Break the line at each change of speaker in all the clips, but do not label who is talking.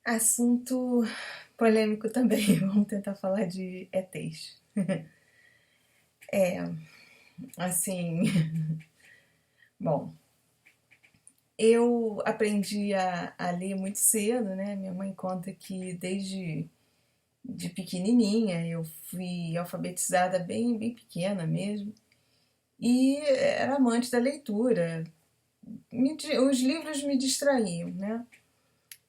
Assunto polêmico também. Vamos tentar falar de ETs. É, assim, bom, eu aprendi a ler muito cedo, né? Minha mãe conta que desde de pequenininha eu fui alfabetizada bem pequena mesmo. E era amante da leitura. Os livros me distraíam, né?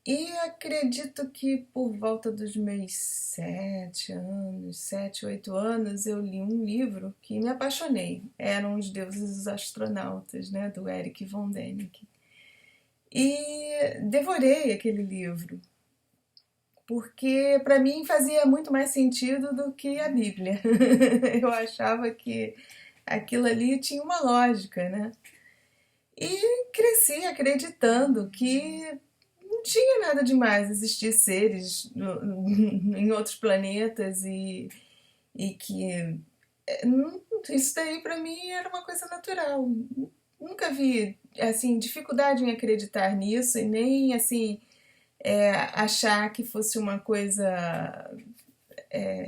E acredito que por volta dos meus 7 anos, 7, 8 anos, eu li um livro que me apaixonei. Eram Os Deuses e os Astronautas, né, do Erich von Däniken. E devorei aquele livro, porque para mim fazia muito mais sentido do que a Bíblia. Eu achava que aquilo ali tinha uma lógica, né? E cresci acreditando que não tinha nada demais existir seres em outros planetas e que isso daí para mim era uma coisa natural. Nunca vi assim dificuldade em acreditar nisso e nem assim achar que fosse uma coisa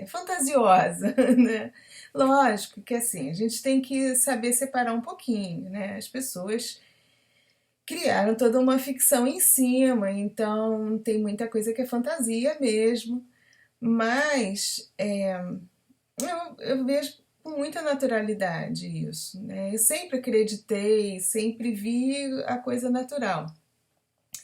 fantasiosa, né? Lógico que assim a gente tem que saber separar um pouquinho, né? As pessoas criaram toda uma ficção em cima, então tem muita coisa que é fantasia mesmo, mas eu vejo com muita naturalidade isso, né? Eu sempre acreditei, sempre vi a coisa natural.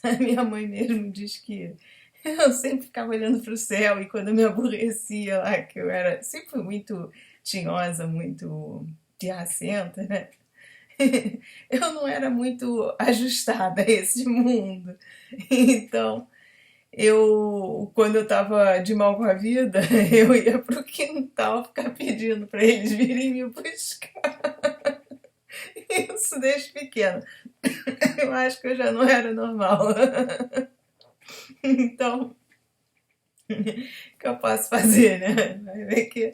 A minha mãe mesmo diz que eu sempre ficava olhando para o céu e quando eu me aborrecia lá, que eu era sempre fui muito tinhosa, muito pirracenta, né? Eu não era muito ajustada a esse mundo. Então, quando eu tava de mal com a vida, eu ia pro quintal ficar pedindo para eles virem me buscar. Isso desde pequena. Eu acho que eu já não era normal. Então, o que eu posso fazer, né? Vai ver que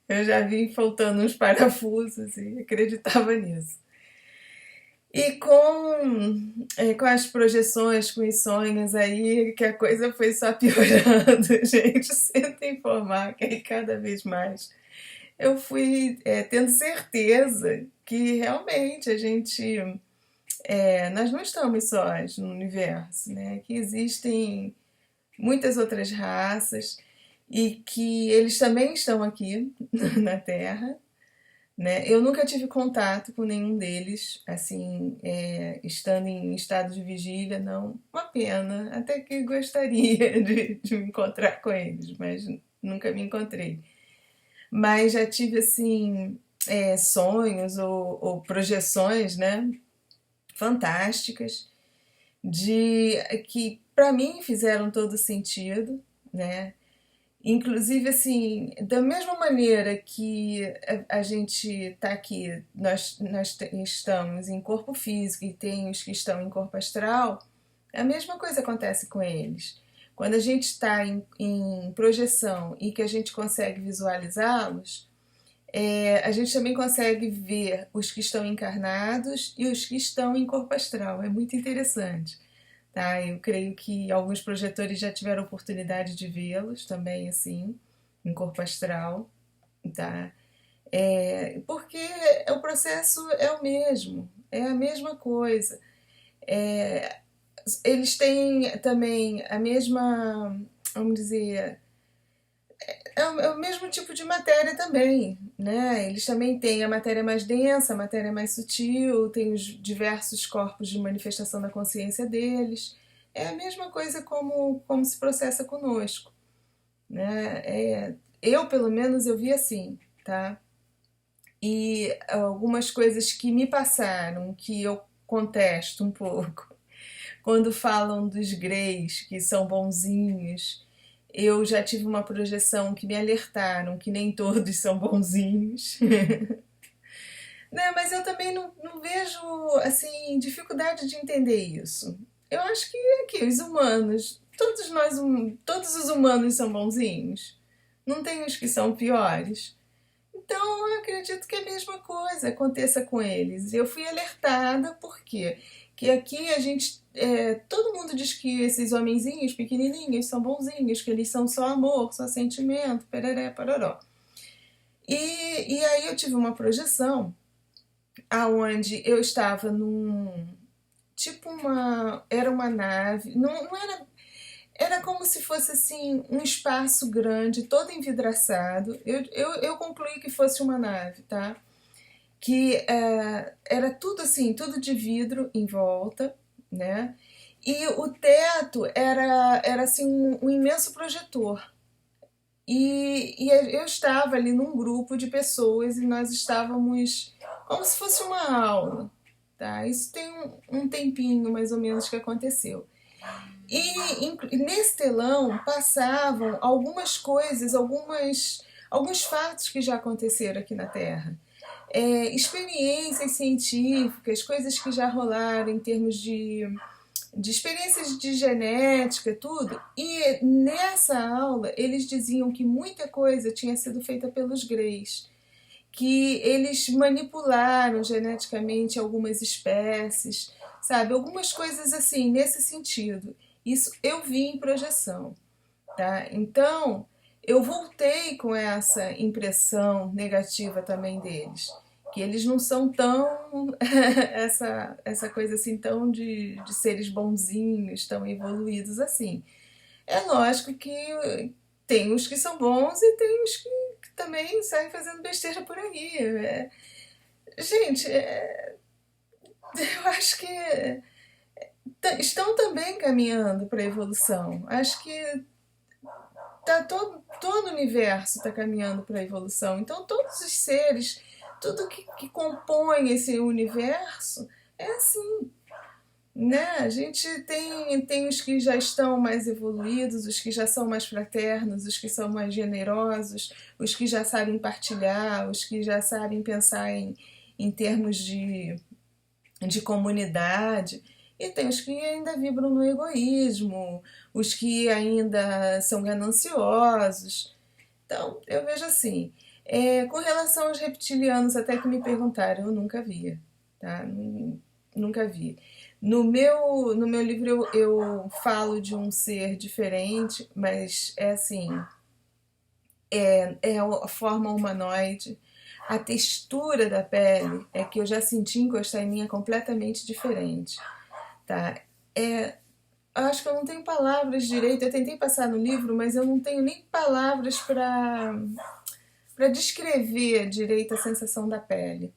eu já vim faltando uns parafusos e acreditava nisso. E com as projeções, com os sonhos aí, que a coisa foi só piorando, gente, sinto informar que aí cada vez mais eu fui tendo certeza que realmente nós não estamos sós no universo, né? Que existem muitas outras raças e que eles também estão aqui na Terra, né? Eu nunca tive contato com nenhum deles, assim, estando em estado de vigília, não. Uma pena, até que gostaria de me encontrar com eles, mas nunca me encontrei. Mas já tive, assim, sonhos ou projeções, né? Fantásticas, de que para mim fizeram todo sentido, né? Inclusive, assim, da mesma maneira que a gente está aqui, nós estamos em corpo físico e tem os que estão em corpo astral, a mesma coisa acontece com eles. Quando a gente está em projeção e que a gente consegue visualizá-los, a gente também consegue ver os que estão encarnados e os que estão em corpo astral. É muito interessante. Tá? Eu creio que alguns projetores já tiveram oportunidade de vê-los também, assim, em corpo astral, tá? Porque o processo é o mesmo, é a mesma coisa. É, eles têm também a mesma, vamos dizer, é o mesmo tipo de matéria também, né? Eles também têm a matéria mais densa, a matéria mais sutil, tem os diversos corpos de manifestação da consciência deles. É a mesma coisa como se processa conosco, né? Eu, pelo menos, eu vi assim, tá? E algumas coisas que me passaram, que eu contesto um pouco, quando falam dos greys, que são bonzinhos, eu já tive uma projeção que me alertaram que nem todos são bonzinhos. Né, mas eu também não vejo assim dificuldade de entender isso. Eu acho que aqui os humanos, todos os humanos são bonzinhos. Não tem os que são piores. Então eu acredito que a mesma coisa aconteça com eles. Eu fui alertada porque que aqui a gente, todo mundo diz que esses homenzinhos pequenininhos são bonzinhos, que eles são só amor, só sentimento, pereré, pororó. E aí eu tive uma projeção aonde eu estava num, tipo era uma nave, não era, era como se fosse assim um espaço grande, todo envidraçado. Eu concluí que fosse uma nave, tá? Que era tudo assim, tudo de vidro em volta, né? E o teto era assim um imenso projetor. E eu estava ali num grupo de pessoas e nós estávamos como se fosse uma aula, tá? Isso tem um tempinho mais ou menos que aconteceu. E nesse telão passavam algumas coisas, alguns fatos que já aconteceram aqui na Terra. Experiências científicas, coisas que já rolaram em termos de experiências de genética, tudo. E nessa aula eles diziam que muita coisa tinha sido feita pelos Greys, que eles manipularam geneticamente algumas espécies, sabe? Algumas coisas assim, nesse sentido. Isso eu vi em projeção, tá? Então, eu voltei com essa impressão negativa também deles, que eles não são tão essa coisa assim tão de seres bonzinhos, tão evoluídos assim. É lógico que tem os que são bons e tem os que também saem fazendo besteira por aí. Gente, eu acho que estão também caminhando para a evolução. Acho que todo o universo está caminhando para a evolução. Então, todos os seres, tudo que compõe esse universo é assim. Né? A gente tem os que já estão mais evoluídos, os que já são mais fraternos, os que são mais generosos, os que já sabem partilhar, os que já sabem pensar em termos de comunidade. E tem os que ainda vibram no egoísmo, os que ainda são gananciosos. Então, eu vejo assim. Com relação aos reptilianos, até que me perguntaram, eu nunca via. Tá? Nunca vi. No meu livro eu falo de um ser diferente, mas é assim, é a forma humanoide, a textura da pele é que eu já senti encostar em mim é completamente diferente, tá? Acho que eu não tenho palavras direito, eu tentei passar no livro, mas eu não tenho nem palavras para descrever direito a sensação da pele.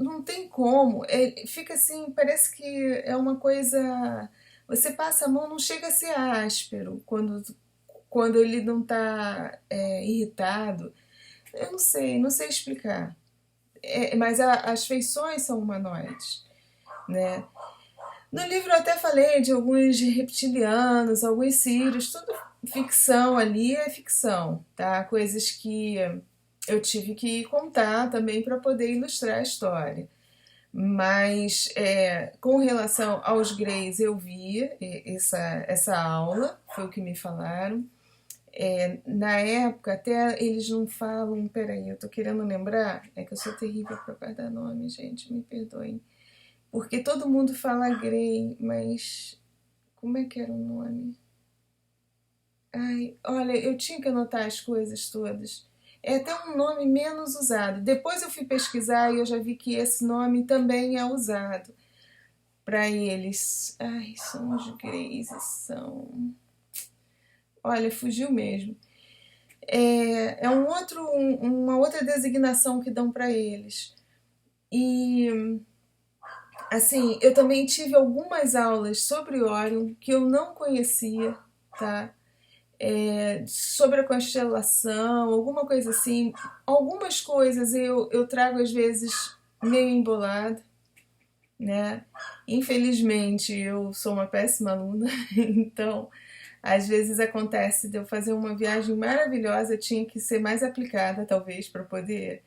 Não tem como. Fica assim, parece que é uma coisa. Você passa a mão, não chega a ser áspero quando ele não está irritado. Eu não sei explicar. Mas as feições são humanoides, né? No livro eu até falei de alguns reptilianos, alguns sírios, tudo ficção ali é ficção, tá? Coisas que eu tive que contar também para poder ilustrar a história. Mas com relação aos Greys, eu vi essa aula, foi o que me falaram. Na época, até eles não falam. Peraí, eu tô querendo lembrar. É que eu sou terrível para guardar nome, gente, me perdoem. Porque todo mundo fala Grey, mas como é que era o nome? Ai, olha, eu tinha que anotar as coisas todas. É até um nome menos usado. Depois eu fui pesquisar e eu já vi que esse nome também é usado para eles. Ai, são os Greys, são. Olha, fugiu mesmo. Uma outra designação que dão para eles. E assim, eu também tive algumas aulas sobre Orion que eu não conhecia, tá? Sobre a constelação, alguma coisa assim. Algumas coisas eu trago às vezes meio embolado, né? Infelizmente eu sou uma péssima aluna, então às vezes acontece de eu fazer uma viagem maravilhosa, eu tinha que ser mais aplicada talvez para poder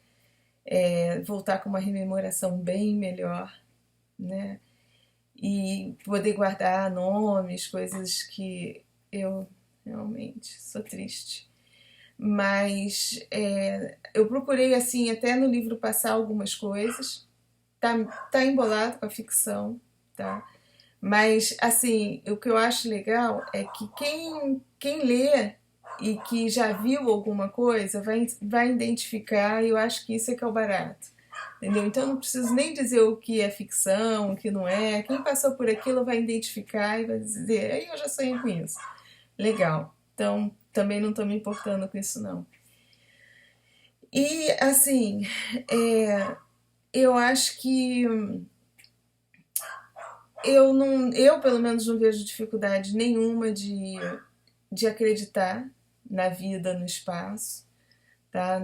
voltar com uma rememoração bem melhor, né? E poder guardar nomes, coisas que eu realmente sou triste. Mas eu procurei, assim, até no livro passar algumas coisas, tá embolado com a ficção, tá? Mas, assim, o que eu acho legal é que quem lê e que já viu alguma coisa vai identificar, e eu acho que isso é que é o barato. Entendeu? Então eu não preciso nem dizer o que é ficção, o que não é. Quem passou por aquilo vai identificar e vai dizer, aí eu já sonhei com isso. Legal. Então também não estou me importando com isso não. E assim, eu acho que eu pelo menos não vejo dificuldade nenhuma de acreditar na vida no espaço, tá?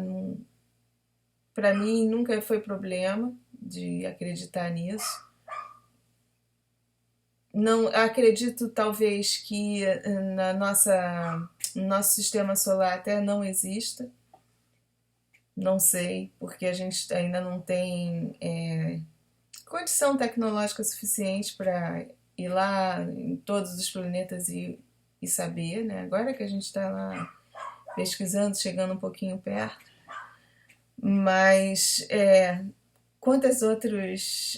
Para mim nunca foi problema de acreditar nisso. Não acredito talvez que no nosso sistema solar até não exista. Não sei, porque a gente ainda não tem condição tecnológica suficiente para ir lá em todos os planetas e saber, né? Agora que a gente está lá pesquisando, chegando um pouquinho perto, mas quantos outros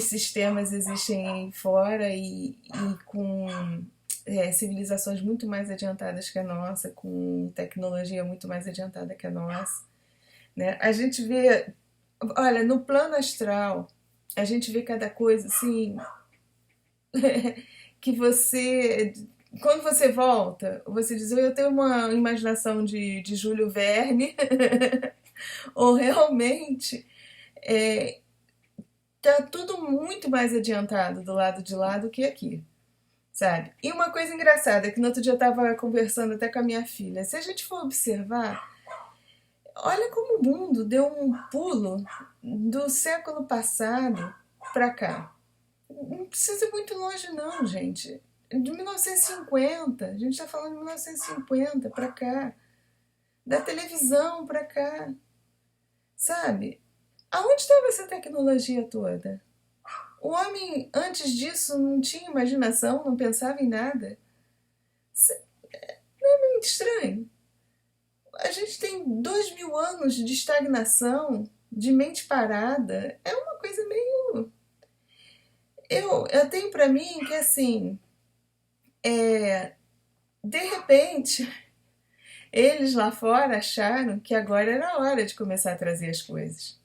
sistemas existem aí fora e com civilizações muito mais adiantadas que a nossa, com tecnologia muito mais adiantada que a nossa, né? A gente vê, olha, no plano astral, a gente vê cada coisa assim que quando você volta, você diz, eu tenho uma imaginação de Júlio Verne, ou realmente tá tudo muito mais adiantado do lado de lá do que aqui, sabe? E uma coisa engraçada, que no outro dia eu estava conversando até com a minha filha, se a gente for observar, olha como o mundo deu um pulo do século passado para cá. Não precisa ir muito longe não, gente. De 1950, a gente está falando de 1950 para cá, da televisão para cá, sabe? Aonde estava essa tecnologia toda? O homem, antes disso, não tinha imaginação, não pensava em nada. Não é muito estranho? A gente tem 2000 anos de estagnação, de mente parada. É uma coisa meio... Eu tenho pra mim que, assim, de repente, eles lá fora acharam que agora era a hora de começar a trazer as coisas.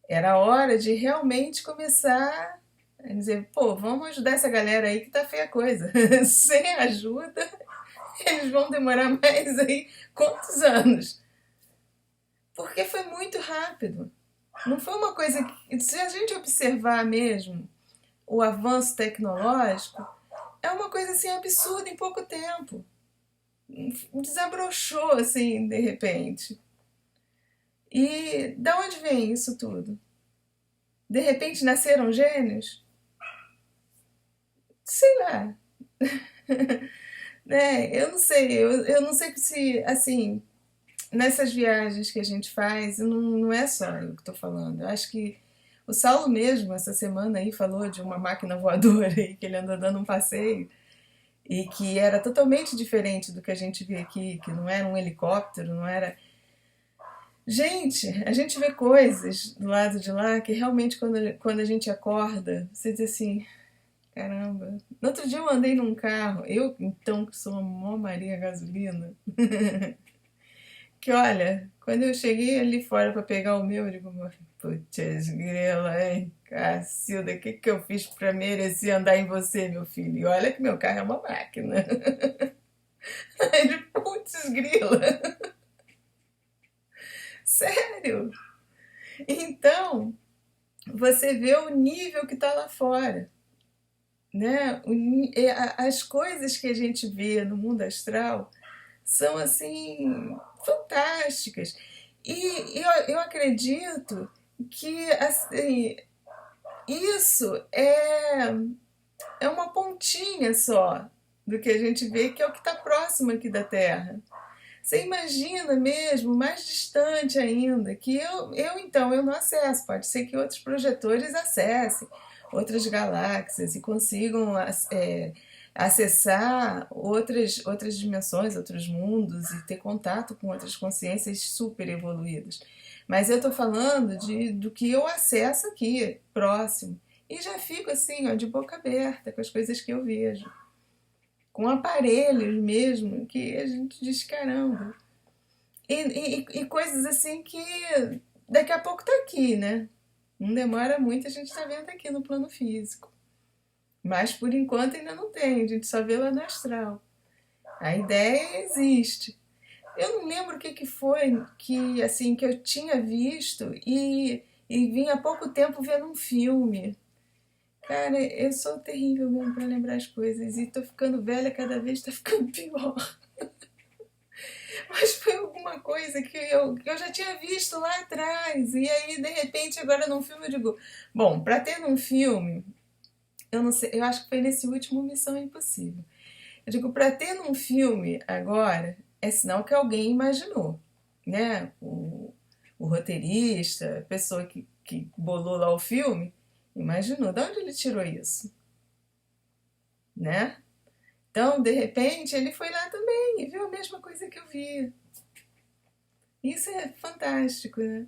Era a hora de realmente começar a dizer, pô, vamos ajudar essa galera aí que tá feia a coisa. Sem ajuda, eles vão demorar mais aí quantos anos? Porque foi muito rápido. Não foi uma coisa que, se a gente observar mesmo o avanço tecnológico, é uma coisa assim absurda em pouco tempo. Desabrochou assim de repente. E da onde vem isso tudo? De repente nasceram gênios? Sei lá. Eu não sei, eu não sei se, assim, nessas viagens que a gente faz, não é só eu que estou falando. Eu acho que o Saulo mesmo, essa semana aí, falou de uma máquina voadora aí, que ele andou dando um passeio, e que era totalmente diferente do que a gente vê aqui, que não era um helicóptero, não era... Gente, a gente vê coisas do lado de lá que realmente quando a gente acorda, você diz assim, caramba. No outro dia eu andei num carro, eu então que sou uma mó Maria gasolina, que olha, quando eu cheguei ali fora pra pegar o meu, eu digo, putz, grila, hein, Cacilda, o que que eu fiz pra merecer andar em você, meu filho? E olha que meu carro é uma máquina. Aí de putz, grila, sério? Então, você vê o nível que tá lá fora, né? As coisas que a gente vê no mundo astral são assim fantásticas. E eu acredito que assim, isso é uma pontinha só do que a gente vê, que é o que está próximo aqui da Terra. Você imagina mesmo, mais distante ainda, que eu não acesso. Pode ser que outros projetores acessem outras galáxias e consigam acessar outras dimensões, outros mundos e ter contato com outras consciências super evoluídas. Mas eu tô falando do que eu acesso aqui, próximo. E já fico assim, ó, de boca aberta com as coisas que eu vejo. Com aparelhos mesmo, que a gente diz, caramba. E coisas assim que daqui a pouco tá aqui, né? Não demora muito, a gente tá vendo aqui no plano físico. Mas por enquanto ainda não tem, a gente só vê lá no astral. A ideia existe. Eu não lembro o que, que foi que assim que eu tinha visto e vim há pouco tempo vendo um filme. Cara, eu sou terrível mesmo pra lembrar as coisas e tô ficando velha, cada vez tá ficando pior. Mas foi alguma coisa que eu já tinha visto lá atrás. E aí, de repente, agora num filme eu digo: bom, pra ter num filme, eu não sei, eu acho que foi nesse último Missão Impossível. Eu digo: pra ter num filme agora, é sinal que alguém imaginou, né? O roteirista, a pessoa que bolou lá o filme, imaginou. De onde ele tirou isso, né? Então, de repente, ele foi lá também e viu a mesma coisa que eu vi. Isso é fantástico, né?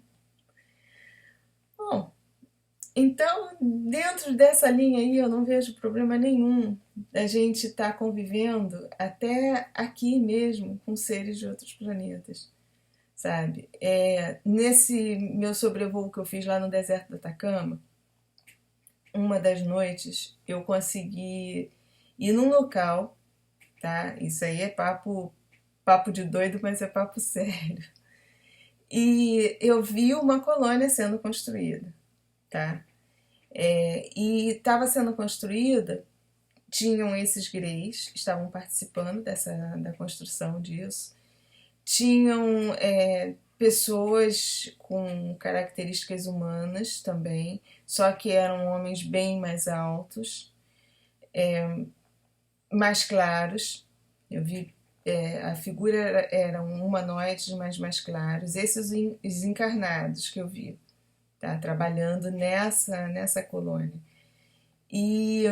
Bom, então, dentro dessa linha aí, eu não vejo problema nenhum da gente estar convivendo até aqui mesmo com seres de outros planetas, sabe? Nesse meu sobrevoo que eu fiz lá no deserto do Atacama, uma das noites eu consegui ir num local, tá? Isso aí é papo de doido, mas é papo sério. E eu vi uma colônia sendo construída, tá? E estava sendo construída, tinham esses greys, estavam participando da construção disso, tinham pessoas com características humanas também, só que eram homens bem mais altos, mais claros. Eu vi a figura eram humanoides, mas mais claros. Esses os encarnados que eu vi, tá, trabalhando nessa colônia. E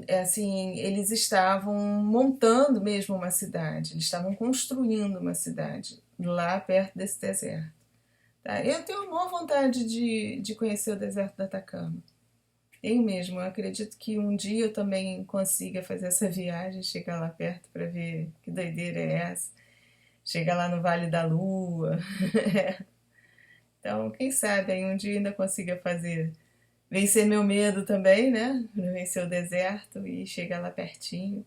assim, eles estavam montando mesmo uma cidade, eles estavam construindo uma cidade lá perto desse deserto. Tá? Eu tenho uma vontade de conhecer o deserto do Atacama. Eu mesmo, eu acredito que um dia eu também consiga fazer essa viagem, chegar lá perto para ver que doideira é essa. Chegar lá no Vale da Lua. Então, quem sabe aí um dia ainda consiga fazer, vencer meu medo também, né? Vencer o deserto e chegar lá pertinho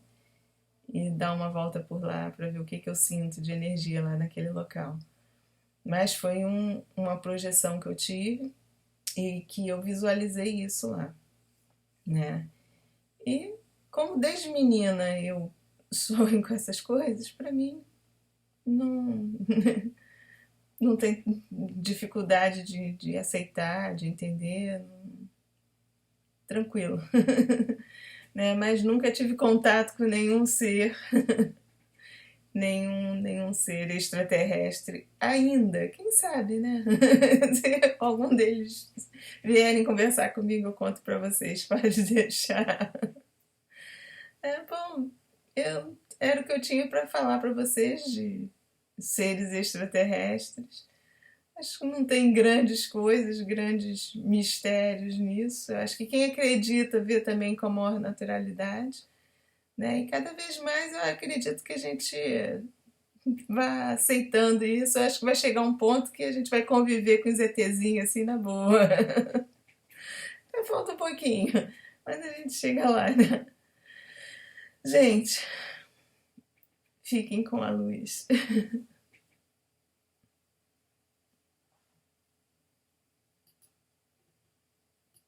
e dar uma volta por lá para ver o que eu sinto de energia lá naquele local. Mas foi uma projeção que eu tive e que eu visualizei isso lá, né? E como desde menina eu sonho com essas coisas, para mim não, não tem dificuldade de aceitar, de entender, tranquilo. Né? Mas nunca tive contato com nenhum ser, nenhum ser extraterrestre ainda. Quem sabe, né? Se algum deles vierem conversar comigo, eu conto para vocês, pode deixar. Bom, era o que eu tinha para falar para vocês de seres extraterrestres. Acho que não tem grandes coisas, grandes mistérios nisso. Eu acho que quem acredita vê também com a maior naturalidade, né? E cada vez mais eu acredito que a gente vá aceitando isso. Eu acho que vai chegar um ponto que a gente vai conviver com os ETzinhos assim na boa. Falta um pouquinho, mas a gente chega lá, né? Gente, fiquem com a luz.